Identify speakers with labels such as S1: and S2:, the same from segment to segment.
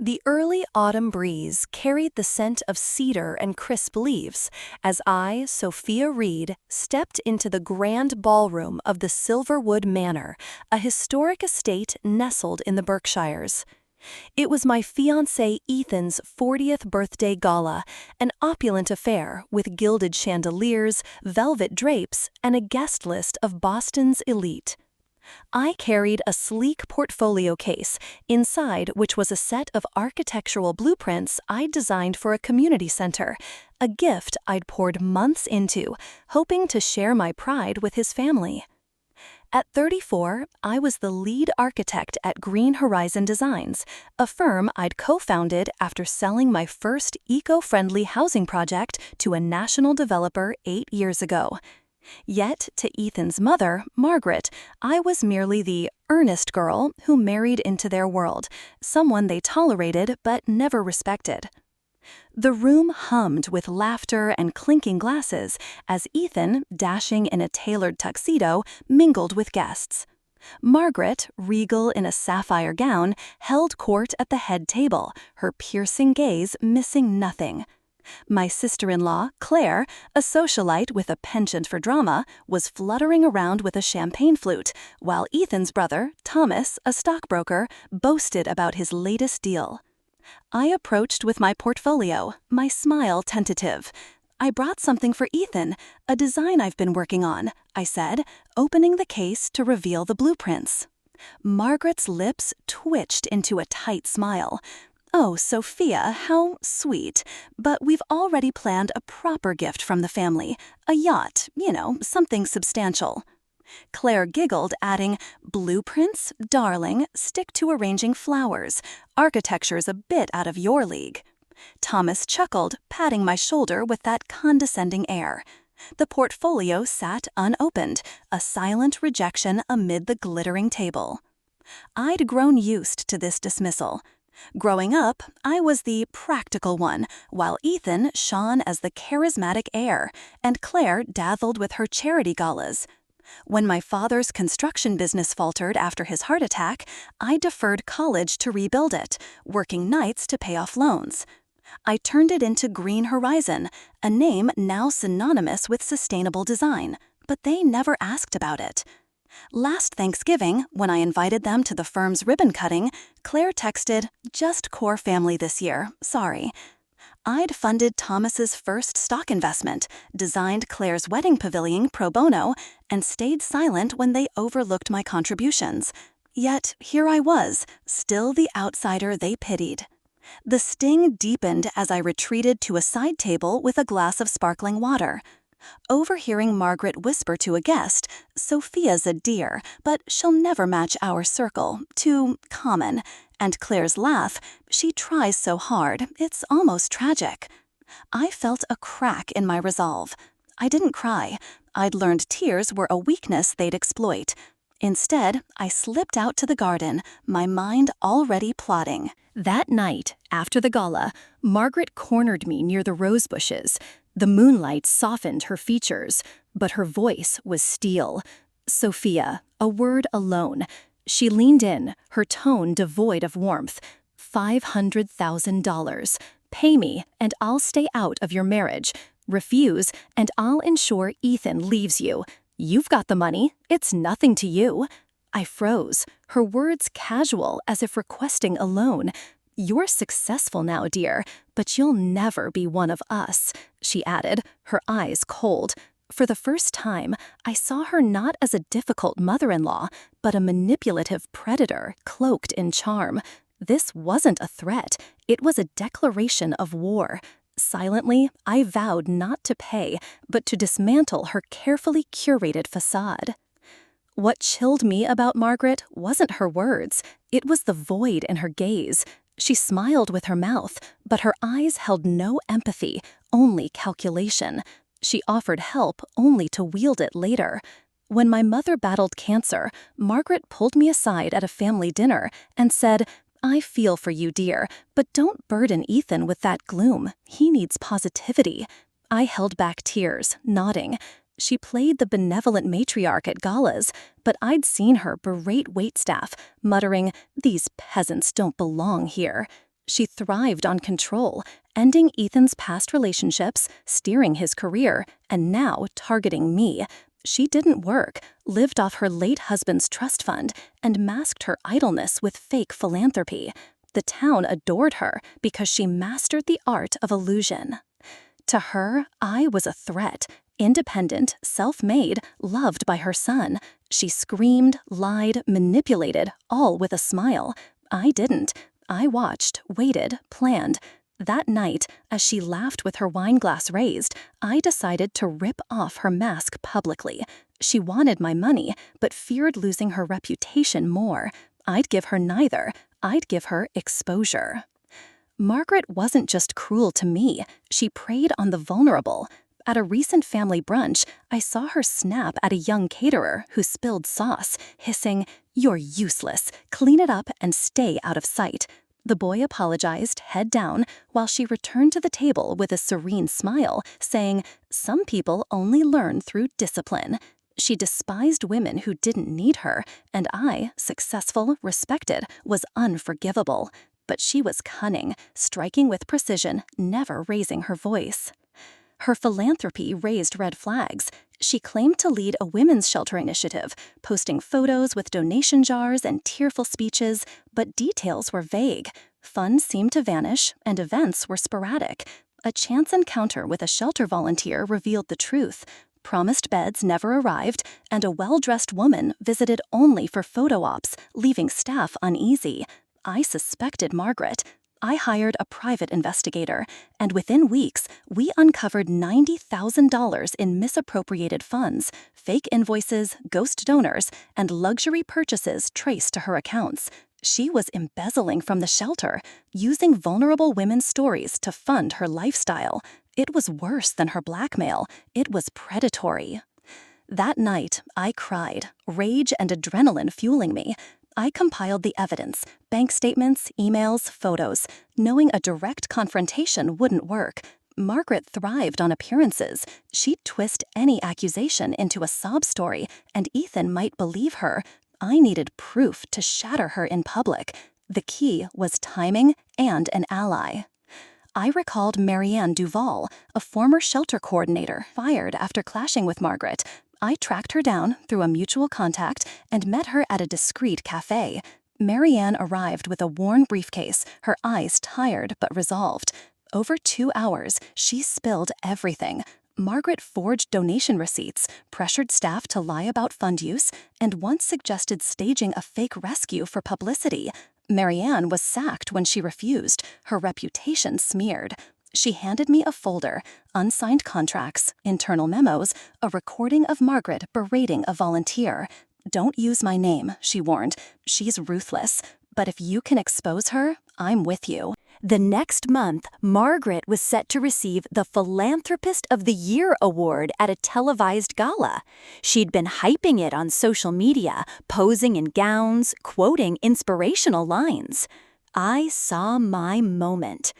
S1: The early autumn breeze carried the scent of cedar and crisp leaves as I, Sophia Reed, stepped into the grand ballroom of the Silverwood Manor, a historic estate nestled in the Berkshires. It was my fiancé Ethan's 40th birthday gala, an opulent affair with gilded chandeliers, velvet drapes, and a guest list of Boston's elite. I carried a sleek portfolio case, inside which was a set of architectural blueprints I'd designed for a community center, a gift I'd poured months into, hoping to share my pride with his family. At 34, I was the lead architect at Green Horizon Designs, a firm I'd co-founded after selling my first eco-friendly housing project to a national developer 8 years ago. Yet, to Ethan's mother, Margaret, I was merely the earnest girl who married into their world, someone they tolerated but never respected. The room hummed with laughter and clinking glasses as Ethan, dashing in a tailored tuxedo, mingled with guests. Margaret, regal in a sapphire gown, held court at the head table, her piercing gaze missing nothing. My sister-in-law, Claire, a socialite with a penchant for drama, was fluttering around with a champagne flute, while Ethan's brother, Thomas, a stockbroker, boasted about his latest deal. I approached with my portfolio, my smile tentative. "I brought something for Ethan, a design I've been working on," I said, opening the case to reveal the blueprints. Margaret's lips twitched into a tight smile. "Oh, Sophia, how sweet. But we've already planned a proper gift from the family. A yacht, something substantial." Claire giggled, adding, "Blueprints? Darling, stick to arranging flowers. Architecture's a bit out of your league." Thomas chuckled, patting my shoulder with that condescending air. The portfolio sat unopened, a silent rejection amid the glittering table. I'd grown used to this dismissal. Growing up, I was the practical one, while Ethan shone as the charismatic heir, and Claire dazzled with her charity galas. When my father's construction business faltered after his heart attack, I deferred college to rebuild it, working nights to pay off loans. I turned it into Green Horizon, a name now synonymous with sustainable design, but they never asked about it. Last Thanksgiving, when I invited them to the firm's ribbon cutting, Claire texted, "Just core family this year, sorry." I'd funded Thomas's first stock investment, designed Claire's wedding pavilion pro bono, and stayed silent when they overlooked my contributions. Yet here I was, still the outsider they pitied. The sting deepened as I retreated to a side table with a glass of sparkling water. Overhearing Margaret whisper to a guest, "Sophia's a dear, but she'll never match our circle, too common," and Claire's laugh, "She tries so hard, it's almost tragic." I felt a crack in my resolve. I didn't cry. I'd learned tears were a weakness they'd exploit. Instead, I slipped out to the garden, my mind already plotting. That night, after the gala, Margaret cornered me near the rose bushes. The moonlight softened her features, but her voice was steel. "Sophia," a word alone. She leaned in, her tone devoid of warmth. $500,000. Pay me, and I'll stay out of your marriage. Refuse, and I'll ensure Ethan leaves you. You've got the money. It's nothing to you." I froze, her words casual as if requesting a loan. "You're successful now, dear, but you'll never be one of us," she added, her eyes cold. For the first time, I saw her not as a difficult mother-in-law, but a manipulative predator cloaked in charm. This wasn't a threat, it was a declaration of war. Silently, I vowed not to pay, but to dismantle her carefully curated facade. What chilled me about Margaret wasn't her words, it was the void in her gaze. She smiled with her mouth, but her eyes held no empathy, only calculation. She offered help only to wield it later. When my mother battled cancer, Margaret pulled me aside at a family dinner and said, "I feel for you, dear, but don't burden Ethan with that gloom. He needs positivity." I held back tears, nodding. She played the benevolent matriarch at galas, but I'd seen her berate waitstaff, muttering, "These peasants don't belong here." She thrived on control, ending Ethan's past relationships, steering his career, and now targeting me. She didn't work, lived off her late husband's trust fund, and masked her idleness with fake philanthropy. The town adored her because she mastered the art of illusion. To her, I was a threat. Independent, self-made, loved by her son. She screamed, lied, manipulated, all with a smile. I didn't. I watched, waited, planned. That night, as she laughed with her wine glass raised, I decided to rip off her mask publicly. She wanted my money, but feared losing her reputation more. I'd give her neither. I'd give her exposure. Margaret wasn't just cruel to me, she preyed on the vulnerable. At a recent family brunch, I saw her snap at a young caterer who spilled sauce, hissing, "You're useless, clean it up and stay out of sight." The boy apologized, head down, while she returned to the table with a serene smile, saying, "Some people only learn through discipline." She despised women who didn't need her, and I, successful, respected, was unforgivable. But she was cunning, striking with precision, never raising her voice. Her philanthropy raised red flags. She claimed to lead a women's shelter initiative, posting photos with donation jars and tearful speeches, but details were vague. Funds seemed to vanish, and events were sporadic. A chance encounter with a shelter volunteer revealed the truth. Promised beds never arrived, and a well-dressed woman visited only for photo ops, leaving staff uneasy. I suspected Margaret. I hired a private investigator, and within weeks, we uncovered $90,000 in misappropriated funds, fake invoices, ghost donors, and luxury purchases traced to her accounts. She was embezzling from the shelter, using vulnerable women's stories to fund her lifestyle. It was worse than her blackmail. It was predatory. That night, I cried, rage and adrenaline fueling me. I compiled the evidence, bank statements, emails, photos, knowing a direct confrontation wouldn't work. Margaret thrived on appearances. She'd twist any accusation into a sob story, and Ethan might believe her. I needed proof to shatter her in public. The key was timing and an ally. I recalled Marianne Duval, a former shelter coordinator, fired after clashing with Margaret. I tracked her down through a mutual contact and met her at a discreet cafe. Marianne arrived with a worn briefcase, her eyes tired but resolved. Over 2 hours, she spilled everything. Margaret forged donation receipts, pressured staff to lie about fund use, and once suggested staging a fake rescue for publicity. Marianne was sacked when she refused, her reputation smeared. She handed me a folder, unsigned contracts, internal memos, a recording of Margaret berating a volunteer. "Don't use my name," she warned. "She's ruthless. But if you can expose her, I'm with you." The next month, Margaret was set to receive the Philanthropist of the Year award at a televised gala. She'd been hyping it on social media, posing in gowns, quoting inspirational lines. I saw my moment.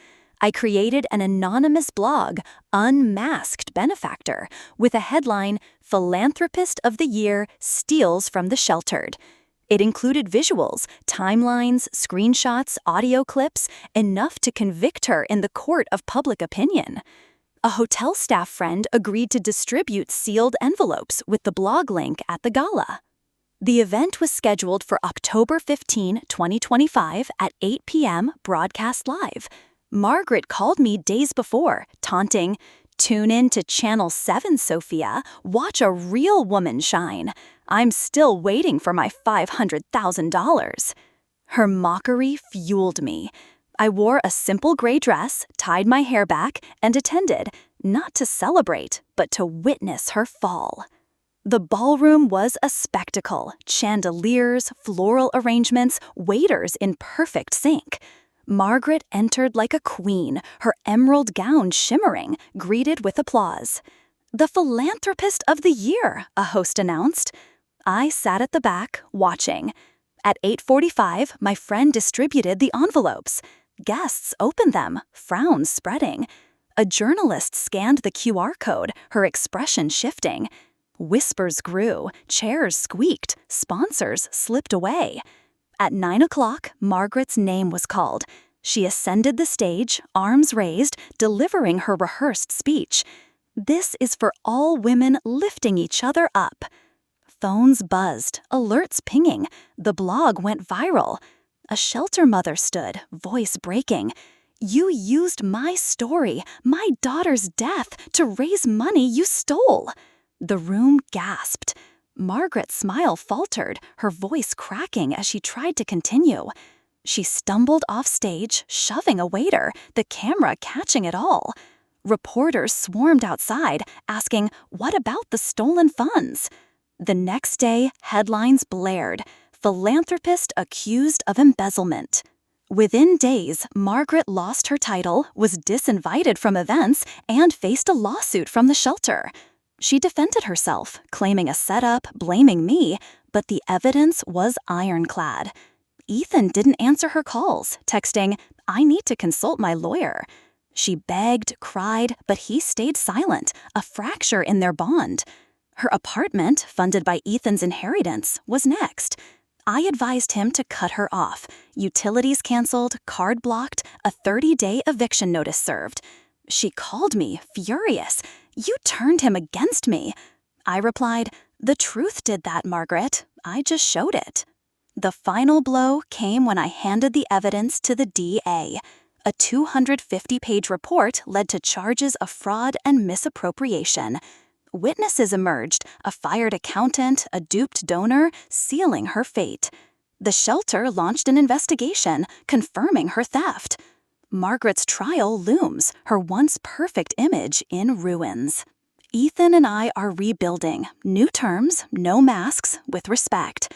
S1: I created an anonymous blog, Unmasked Benefactor, with a headline, "Philanthropist of the Year Steals from the Sheltered." It included visuals, timelines, screenshots, audio clips, enough to convict her in the court of public opinion. A hotel staff friend agreed to distribute sealed envelopes with the blog link at the gala. The event was scheduled for October 15, 2025 at 8 p.m. broadcast live. Margaret called me days before, taunting, "Tune in to Channel 7, Sophia. Watch a real woman shine. I'm still waiting for my $500,000. Her mockery fueled me. I wore a simple gray dress, tied my hair back, and attended, not to celebrate, but to witness her fall. The ballroom was a spectacle, chandeliers, floral arrangements, waiters in perfect sync. Margaret entered like a queen, her emerald gown shimmering, greeted with applause. "The Philanthropist of the Year," a host announced. I sat at the back, watching. At 8:45, my friend distributed the envelopes. Guests opened them, frowns spreading. A journalist scanned the QR code, her expression shifting. Whispers grew, chairs squeaked, sponsors slipped away. At 9 o'clock, Margaret's name was called. She ascended the stage, arms raised, delivering her rehearsed speech. "This is for all women lifting each other up." Phones buzzed, alerts pinging. The blog went viral. A shelter mother stood, voice breaking. "You used my story, my daughter's death, to raise money you stole." The room gasped. Margaret's smile faltered, her voice cracking as she tried to continue. She stumbled off stage, shoving a waiter, the camera catching it all. Reporters swarmed outside, asking, "What about the stolen funds?" The next day, headlines blared, "Philanthropist accused of embezzlement." Within days, Margaret lost her title, was disinvited from events, and faced a lawsuit from the shelter. She defended herself, claiming a setup, blaming me, but the evidence was ironclad. Ethan didn't answer her calls, texting, "I need to consult my lawyer." She begged, cried, but he stayed silent, a fracture in their bond. Her apartment, funded by Ethan's inheritance, was next. I advised him to cut her off. Utilities canceled, card blocked, a 30-day eviction notice served. She called me, furious. "You turned him against me." I replied, "The truth did that, Margaret. I just showed it." The final blow came when I handed the evidence to the DA. A 250-page report led to charges of fraud and misappropriation. Witnesses emerged, a fired accountant, a duped donor, sealing her fate. The shelter launched an investigation, confirming her theft. Margaret's trial looms, her once perfect image in ruins. Ethan and I are rebuilding, new terms, no masks, with respect.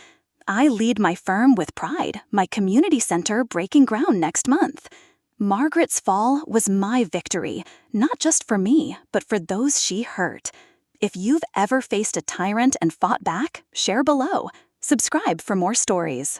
S1: I lead my firm with pride, my community center breaking ground next month. Margaret's fall was my victory, not just for me, but for those she hurt. If you've ever faced a tyrant and fought back, share below. Subscribe for more stories.